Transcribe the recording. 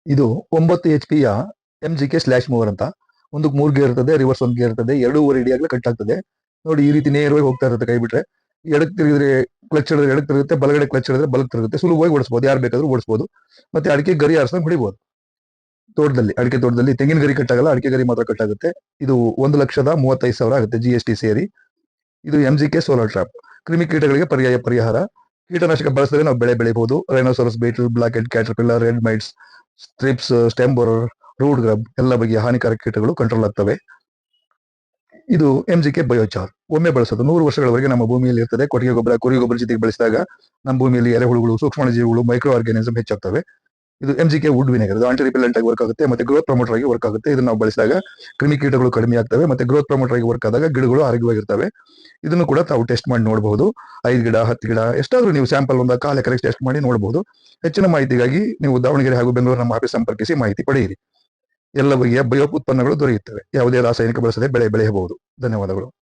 ಇದು 9 HP MGK slash mower ಅಂತ. ಒಂದಕ್ಕೆ 3 ಗೇರ್ ಇರ್ತದೆ, ರಿವರ್ಸ್ 1 ಗೇರ್ ಇರ್ತದೆ, 2.5 ಅಡಿ ಆಗಲೇ ಕಟ್ ಆಗ್ತದೆ. ನೋಡಿ ಈ ರೀತಿ ನೇರವಾಗಿ ಹೋಗ್ತಾ ಇರುತ್ತೆ. ಕೈ ಬಿಟ್ರೆ ಎಡಕ್ಕೆ ತಿರುಗಿದ್ರೆ ಕ್ಲಚ್ ಹಿಡಿದ್ರೆ ಎಡಕ್ಕೆ ತಿರುಗುತ್ತೆ, ಬಲಗಡೆ ಕ್ಲಚ್ ಹಿಡಿದ್ರೆ ಬಲಕ್ಕೆ ತಿರುಗುತ್ತೆ. ಸುಲಭವಾಗಿ ಓಡಿಸಬಹುದು, ಯಾರು ಬೇಕಾದ್ರೂ ಓಡಿಸಬಹುದು. ಮತ್ತೆ ಅಡಿಕೆ ಗರಿ ಆರಿಸ್ಕೊಂಡು ಹೊಡಿಬಹುದು. ಅಡಿಕೆ ತೋಟದಲ್ಲಿ ತೆಂಗಿನ ಗರಿ ಕಟ್ಟಾಗಲ್ಲ, ಅಡಿಕೆ ಗರಿ ಮಾತ್ರ ಕಟ್ಟಾಗುತ್ತೆ. ಇದು 1,35,000 ಆಗುತ್ತೆ GST ಸೇರಿ. ಇದು MGK ಸೋಲಾರ್ ಟ್ರಾಪ್. ಕ್ರಿಮಿಕೀಟಗಳಿಗೆ ಪರಿಹಾರ. ಕೀಟನಾಶಕ ಬಳಸಿದ್ರೆ ನಾವು ಬೆಳೆ ಬೆಳಿಬಹುದು. Rhinoceros beetle, black head caterpillar, red mites, strips, stem borer, root grub ಎಲ್ಲ ಬಗೆಯ ಹಾನಿಕಾರಕ ಕೀಟಗಳು ಕಂಟ್ರೋಲ್ ಆಗ್ತವೆ. ಇದು MGK ಬಯೋಚಾರ್. ಒಮ್ಮೆ ಬಳಸೋದು 100 ವರ್ಷಗಳವರೆಗೆ ನಮ್ಮ ಭೂಮಿಯಲ್ಲಿ ಇರ್ತದೆ. ಕೊಟ್ಟಿಗೆ ಗೊಬ್ಬರ, ಕುರಿ ಗೊಬ್ಬರ ಜೊತೆಗೆ ಬಳಸಿದಾಗ ನಮ್ಮ ಭೂಮಿಯಲ್ಲಿ ಎರೆಹುಳುಗಳು, ಸೂಕ್ಷ್ಮಾಣುಜೀವಿಗಳು, ಮೈಕ್ರೋ ಆರ್ಗಾನಿಸಮ್ ಹೆಚ್ಚಾಗ್ತವೆ. ಇದು MGK ವುಡ್ ವಿನೆಗರ್. ಇದು ಆಂಟಿ ರಿಪೆಲೆಂಟ್ ಆಗಿ ವರ್ಕ್ ಆಗುತ್ತೆ, ಮತ್ತೆ ಗ್ರೋತ್ ಪ್ರಮೋಟರ್ ಆಗಿ ವರ್ಕ್ ಆಗುತ್ತೆ. ಇದನ್ನ ನಾವು ಬಳಸಿದಾಗ ಕ್ರಿಮಿಕೀಟಗಳು ಕಡಿಮೆ ಆಗ್ತವೆ, ಮತ್ತೆ ಗ್ರೋತ್ ಪ್ರಮೋಟರ್ ಆಗಿ ವರ್ಕ್ ಆದಾಗ ಗಿಡಗಳು ಆರೋಗ್ಯವಾಗಿರ್ತವೆ. ಇದನ್ನು ಕೂಡ ತಾವು ಟೆಸ್ಟ್ ಮಾಡಿ ನೋಡಬಹುದು. 5 ಗಿಡ, 10 ಗಿಡ ಎಷ್ಟಾದ್ರೂ ನೀವು ಸ್ಯಾಂಪಲ್ ಒಂದು ಕಾಲ ಎಕರೆಗೆ ಟೆಸ್ಟ್ ಮಾಡಿ ನೋಡಬಹುದು. ಹೆಚ್ಚಿನ ಮಾಹಿತಿಗಾಗಿ ನೀವು ದಾವಣಗೆರೆ ಹಾಗೂ ಬೆಂಗಳೂರು ನಮ್ಮ ಆಫೀಸ್ ಸಂಪರ್ಕಿಸಿ ಮಾಹಿತಿ ಪಡೆಯಿರಿ. ಎಲ್ಲ ಬಗೆಯ ಬಯೋ ಉತ್ಪನ್ನಗಳು ದೊರೆಯುತ್ತವೆ. ಯಾವುದೇ ರಾಸಾಯನಿಕ ಬಳಸದೆ ಬೆಳೆ ಬೆಳೆಯಬಹುದು. ಧನ್ಯವಾದಗಳು.